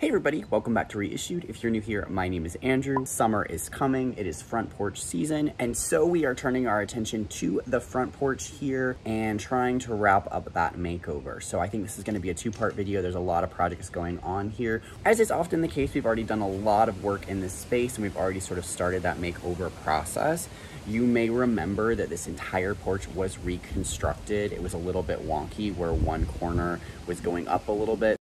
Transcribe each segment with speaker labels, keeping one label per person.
Speaker 1: Hey everybody, welcome back to Reissued. If you're new here, my name is Andrew. Summer is coming, it is front porch season, and so we are turning our attention to the front porch here and trying to wrap up that makeover. So I think this is gonna be a two-part video. There's a lot of projects going on here. As is often the case, we've already done a lot of work in this space and we've already sort of started that makeover process. You may remember that this entire porch was reconstructed. It was a little bit wonky where one corner was going up a little bit.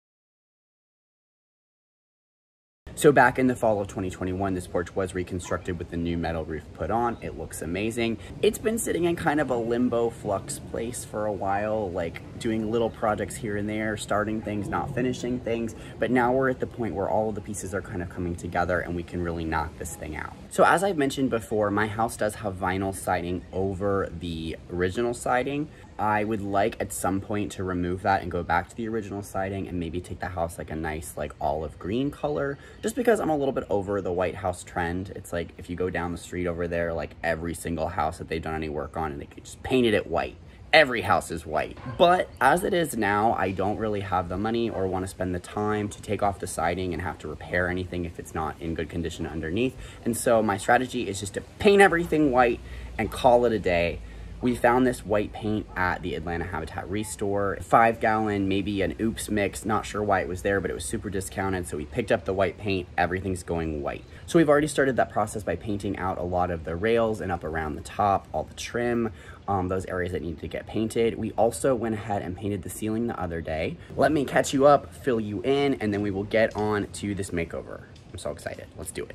Speaker 1: So back in the fall of 2021, this porch was reconstructed with the new metal roof put on. It looks amazing. It's been sitting in kind of a limbo flux place for a while, like doing little projects here and there, starting things, not finishing things. But now we're at the point where all of the pieces are kind of coming together and we can really knock this thing out. So as I've mentioned before, my house does have vinyl siding over the original siding. I would like at some point to remove that and go back to the original siding and maybe take the house like a nice like olive green color, just because I'm a little bit over the white house trend. It's like if you go down the street over there, like every single house that they've done any work on and they could just painted it white. Every house is white. But as it is now, I don't really have the money or want to spend the time to take off the siding and have to repair anything if it's not in good condition underneath. And so my strategy is just to paint everything white and call it a day. We found this white paint at the Atlanta Habitat Restore, 5-gallon, maybe an oops mix, not sure why it was there, but it was super discounted. So we picked up the white paint, everything's going white. So we've already started that process by painting out a lot of the rails and up around the top, all the trim, those areas that need to get painted. We also went ahead and painted the ceiling the other day. Let me catch you up, fill you in, and then we will get on to this makeover. I'm so excited, let's do it.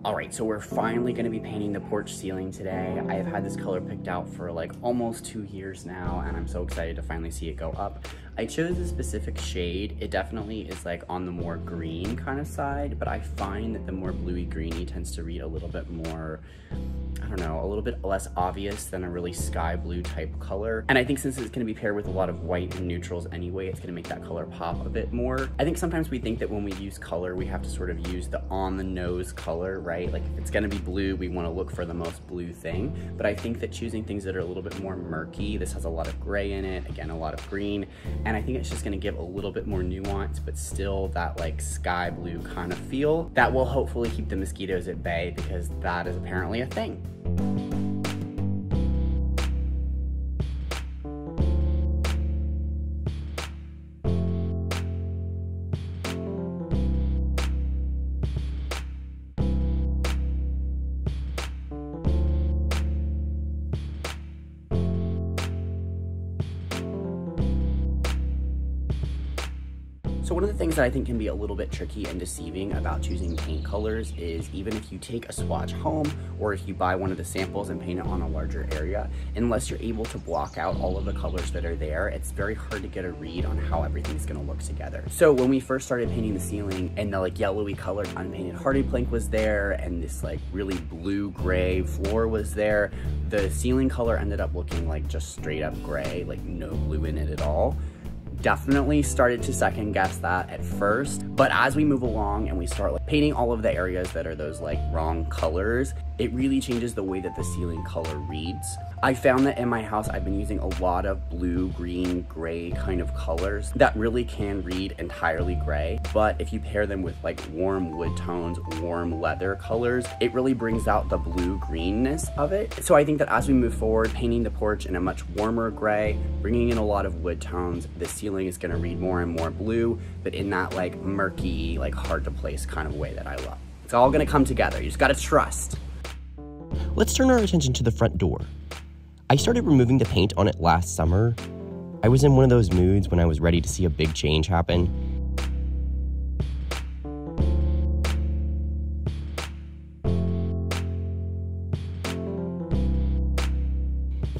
Speaker 1: All right, so we're finally gonna be painting the porch ceiling today. I have had this color picked out for like almost 2 years now, and I'm so excited to finally see it go up. I chose a specific shade. It definitely is like on the more green kind of side, but I find that the more bluey greeny tends to read a little bit more, I don't know, a little bit less obvious than a really sky blue type color. And I think since it's gonna be paired with a lot of white and neutrals anyway, it's gonna make that color pop a bit more. I think sometimes we think that when we use color, we have to sort of use the on the nose color, right? Like if it's gonna be blue, we wanna look for the most blue thing. But I think that choosing things that are a little bit more murky, this has a lot of gray in it, again, a lot of green, and I think it's just gonna give a little bit more nuance, but still that like sky blue kind of feel that will hopefully keep the mosquitoes at bay, because that is apparently a thing. So one of the things that I think can be a little bit tricky and deceiving about choosing paint colors is even if you take a swatch home or if you buy one of the samples and paint it on a larger area, unless you're able to block out all of the colors that are there, it's very hard to get a read on how everything's gonna look together. So when we first started painting the ceiling and the like yellowy colored unpainted hardy plank was there and this like really blue gray floor was there, the ceiling color ended up looking like just straight up gray, like no blue in it at all. Definitely started to second guess that at first, but as we move along and we start like painting all of the areas that are those like wrong colors, it really changes the way that the ceiling color reads. I found that in my house, I've been using a lot of blue, green, gray kind of colors that really can read entirely gray. But if you pair them with like warm wood tones, warm leather colors, it really brings out the blue greenness of it. So I think that as we move forward, painting the porch in a much warmer gray, bringing in a lot of wood tones, the ceiling is gonna read more and more blue, but in that like murky, like hard to place kind of way that I love. It's all gonna come together. You just gotta trust.
Speaker 2: Let's turn our attention to the front door. I started removing the paint on it last summer. I was in one of those moods when I was ready to see a big change happen.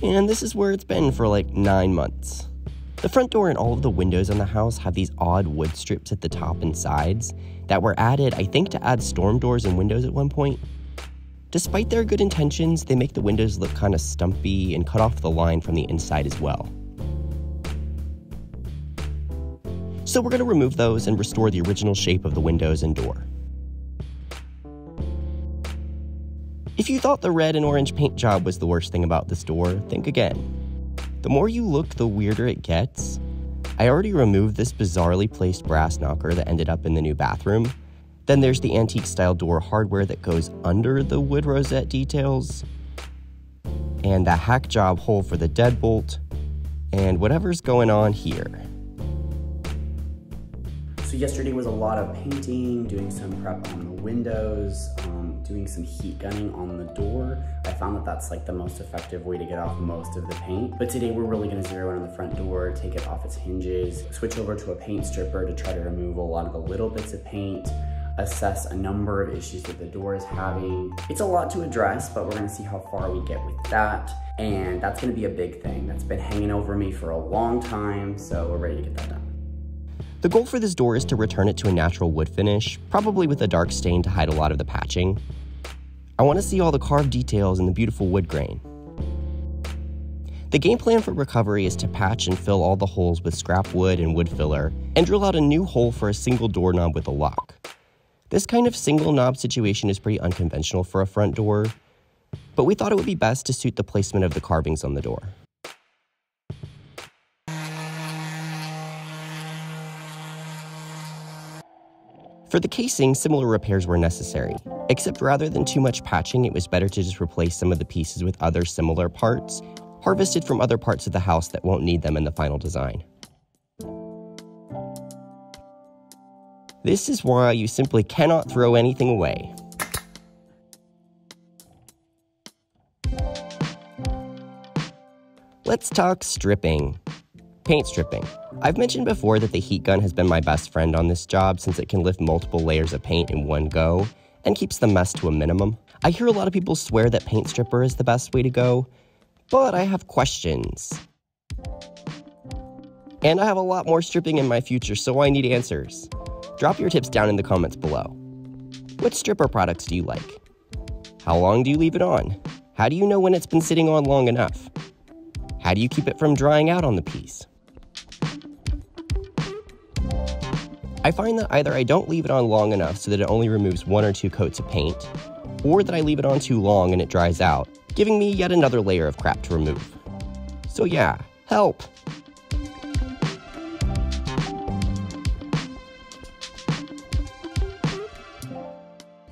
Speaker 2: And this is where it's been for like 9 months. The front door and all of the windows in the house have these odd wood strips at the top and sides that were added, I think, to add storm doors and windows at one point. Despite their good intentions, they make the windows look kind of stumpy and cut off the line from the inside as well. So we're going to remove those and restore the original shape of the windows and door. If you thought the red and orange paint job was the worst thing about this door, think again. The more you look, the weirder it gets. I already removed this bizarrely placed brass knocker that ended up in the new bathroom. Then there's the antique-style door hardware that goes under the wood rosette details, and the hack job hole for the deadbolt, and whatever's going on here.
Speaker 1: So yesterday was a lot of painting, doing some prep on the windows, doing some heat gunning on the door. I found that that's like the most effective way to get off most of the paint. But today we're really gonna zero in on the front door, take it off its hinges, switch over to a paint stripper to try to remove a lot of the little bits of paint, assess a number of issues that the door is having. It's a lot to address, but we're gonna see how far we get with that. And that's gonna be a big thing. That's been hanging over me for a long time, so we're ready to get that done.
Speaker 2: The goal for this door is to return it to a natural wood finish, probably with a dark stain to hide a lot of the patching. I want to see all the carved details and the beautiful wood grain. The game plan for recovery is to patch and fill all the holes with scrap wood and wood filler, and drill out a new hole for a single doorknob with a lock. This kind of single knob situation is pretty unconventional for a front door, but we thought it would be best to suit the placement of the carvings on the door. For the casing, similar repairs were necessary, except rather than too much patching, it was better to just replace some of the pieces with other similar parts, harvested from other parts of the house that won't need them in the final design. This is why you simply cannot throw anything away. Let's talk stripping. Paint stripping. I've mentioned before that the heat gun has been my best friend on this job since it can lift multiple layers of paint in one go and keeps the mess to a minimum. I hear a lot of people swear that paint stripper is the best way to go, but I have questions. And I have a lot more stripping in my future, so I need answers. Drop your tips down in the comments below. What stripper products do you like? How long do you leave it on? How do you know when it's been sitting on long enough? How do you keep it from drying out on the piece? I find that either I don't leave it on long enough so that it only removes 1 or 2 coats of paint, or that I leave it on too long and it dries out, giving me yet another layer of crap to remove. So yeah, help!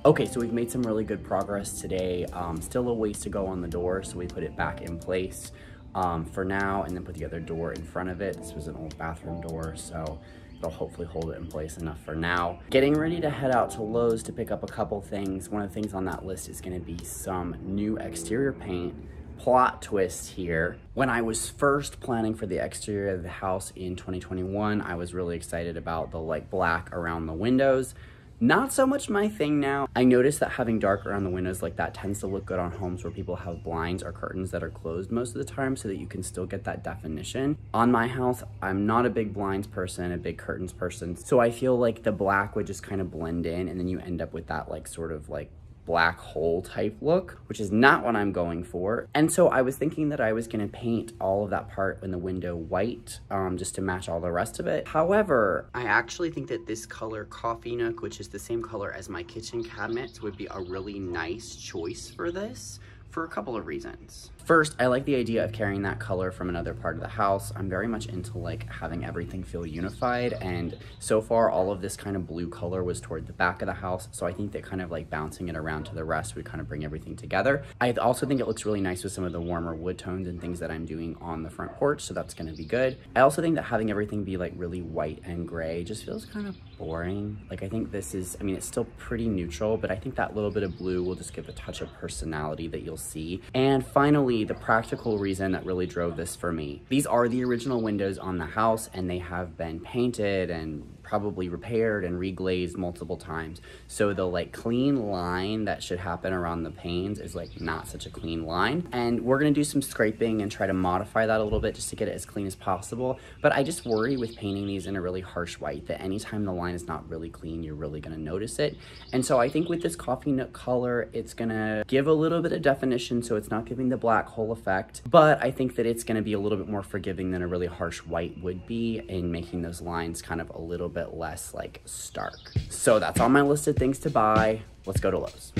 Speaker 1: Okay, so we've made some really good progress today. Still a ways to go on the door, so we put it back in place for now, and then put the other door in front of it. This was an old bathroom door, so it'll hopefully hold it in place enough for now. Getting ready to head out to Lowe's to pick up a couple things. One of the things on that list is gonna be some new exterior paint. Plot twist here. When I was first planning for the exterior of the house in 2021, I was really excited about the like black around the windows. Not so much my thing now. I noticed that having dark around the windows like that tends to look good on homes where people have blinds or curtains that are closed most of the time so that you can still get that definition. On my house, I'm not a big blinds person, a big curtains person, so I feel like the black would just kind of blend in and then you end up with that like sort of like black hole type look, which is not what I'm going for. And so I was thinking that I was gonna paint all of that part in the window white, just to match all the rest of it. However, I actually think that this color Coffee Nook, which is the same color as my kitchen cabinets, would be a really nice choice for this, for a couple of reasons. First, I like the idea of carrying that color from another part of the house. I'm very much into like having everything feel unified, and so far all of this kind of blue color was toward the back of the house, so I think that kind of like bouncing it around to the rest would kind of bring everything together. I also think it looks really nice with some of the warmer wood tones and things that I'm doing on the front porch, so that's gonna be good. I also think that having everything be like really white and gray just feels kind of boring. Like I think this is, I mean, it's still pretty neutral, but I think that little bit of blue will just give a touch of personality that you'll see. And finally, the practical reason that really drove this for me. These are the original windows on the house, and they have been painted and probably repaired and reglazed multiple times. So the like clean line that should happen around the panes is like not such a clean line. And we're gonna do some scraping and try to modify that a little bit just to get it as clean as possible. But I just worry with painting these in a really harsh white that anytime the line is not really clean, you're really gonna notice it. And so I think with this Coffee Nook color, it's gonna give a little bit of definition, so it's not giving the black hole effect, but I think that it's gonna be a little bit more forgiving than a really harsh white would be in making those lines kind of a little bit less like stark. So that's on my list of things to buy. Let's go to Lowe's.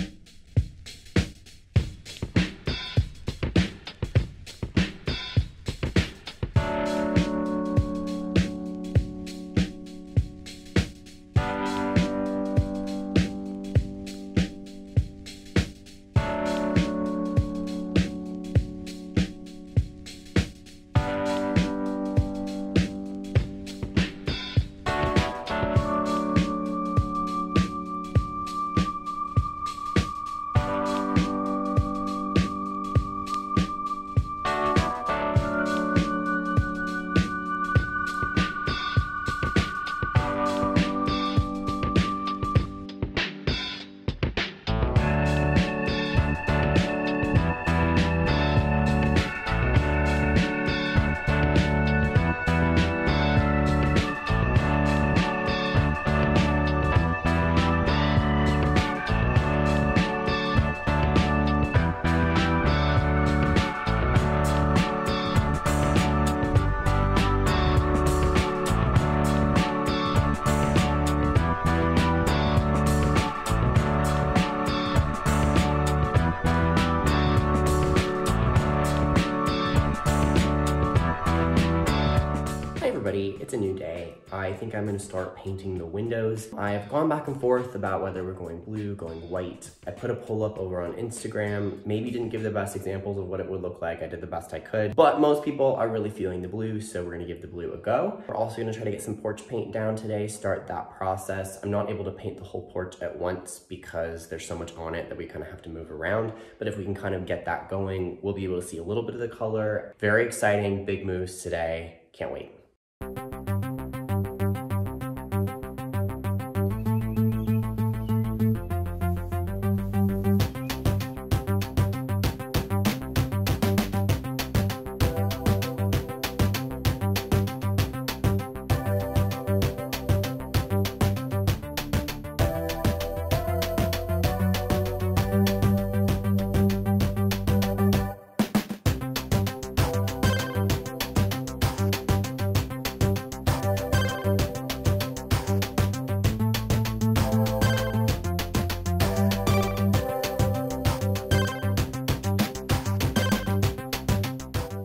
Speaker 2: Hi everybody, it's a new day. I think I'm gonna start painting the windows. I've gone back and forth about whether we're going blue, going white. I put a poll up over on Instagram. Maybe didn't give the best examples of what it would look like. I did the best I could, but most people are really feeling the blue, so we're gonna give the blue a go. We're also gonna try to get some porch paint down today, start that process. I'm not able to paint the whole porch at once because there's so much on it that we kind of have to move around, but if we can kind of get that going, we'll be able to see a little bit of the color. Very exciting, big moves today. Can't wait.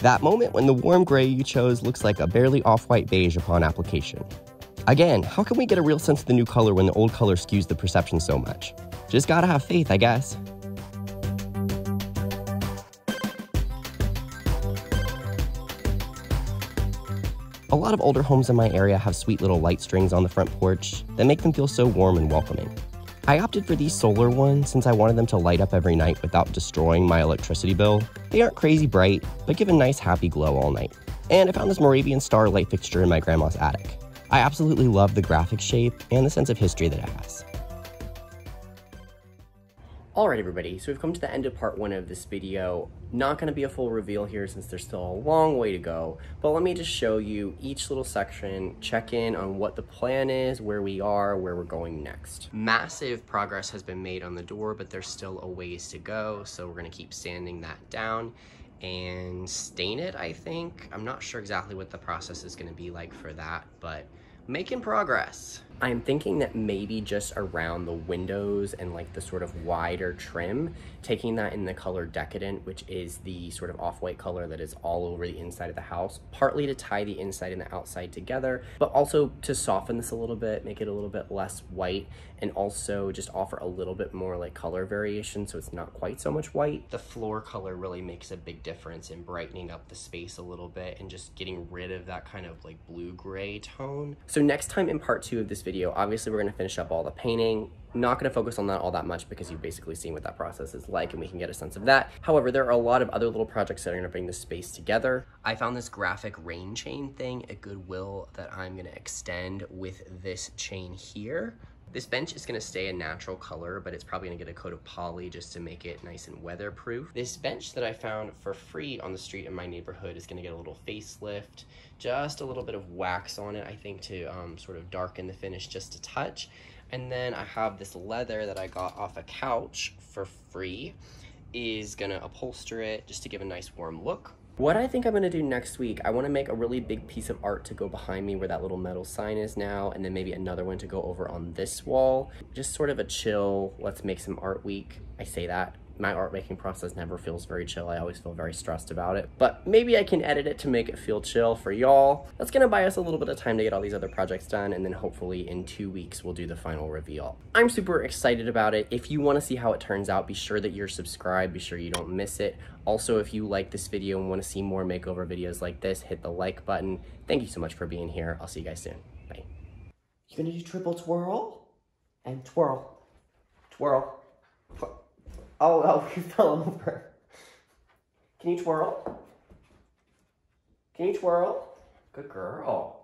Speaker 2: That moment when the warm gray you chose looks like a barely off-white beige upon application. Again, how can we get a real sense of the new color when the old color skews the perception so much? Just gotta have faith, I guess. A lot of older homes in my area have sweet little light strings on the front porch that make them feel so warm and welcoming. I opted for these solar ones since I wanted them to light up every night without destroying my electricity bill. They aren't crazy bright, but give a nice happy glow all night. And I found this Moravian Star light fixture in my grandma's attic. I absolutely love the graphic shape and the sense of history that it has. Alright everybody, so we've come to the end of part 1 of this video. Not going to be a full reveal here since there's still a long way to go, but let me just show you each little section, check in on what the plan is, where we are, where we're going next. Massive progress has been made on the door, but there's still a ways to go, so we're going to keep sanding that down and stain it, I think. I'm not sure exactly what the process is going to be like for that, but making progress. I'm thinking that maybe just around the windows and like the sort of wider trim, taking that in the color Decadent, which is the sort of off-white color that is all over the inside of the house, partly to tie the inside and the outside together, but also to soften this a little bit, make it a little bit less white, and also just offer a little bit more like color variation so it's not quite so much white. The floor color really makes a big difference in brightening up the space a little bit and just getting rid of that kind of like blue-gray tone. So next time in part 2 of this video, obviously we're going to finish up all the painting. Not going to focus on that all that much because you've basically seen what that process is like and we can get a sense of that. However, there are a lot of other little projects that are going to bring this space together. I found this graphic rain chain thing at Goodwill that I'm going to extend with this chain here. This bench is going to stay a natural color, but it's probably going to get a coat of poly just to make it nice and weatherproof. This bench that I found for free on the street in my neighborhood is going to get a little facelift, just a little bit of wax on it, I think, to sort of darken the finish just a touch. And then I have this leather that I got off a couch for free, is going to upholster it just to give a nice warm look. What I think I'm going to do next week, I want to make a really big piece of art to go behind me where that little metal sign is now, and then maybe another one to go over on this wall. Just sort of a chill, let's make some art week. I say that. My art making process never feels very chill. I always feel very stressed about it. But maybe I can edit it to make it feel chill for y'all. That's gonna buy us a little bit of time to get all these other projects done, and then hopefully in 2 weeks we'll do the final reveal. I'm super excited about it. If you wanna see how it turns out, be sure that you're subscribed, be sure you don't miss it. Also, if you like this video and wanna see more makeover videos like this, hit the like button. Thank you so much for being here. I'll see you guys soon. Bye. You gonna do triple twirl? And twirl. Twirl. Oh, you fell over. Can you twirl? Can you twirl? Good girl.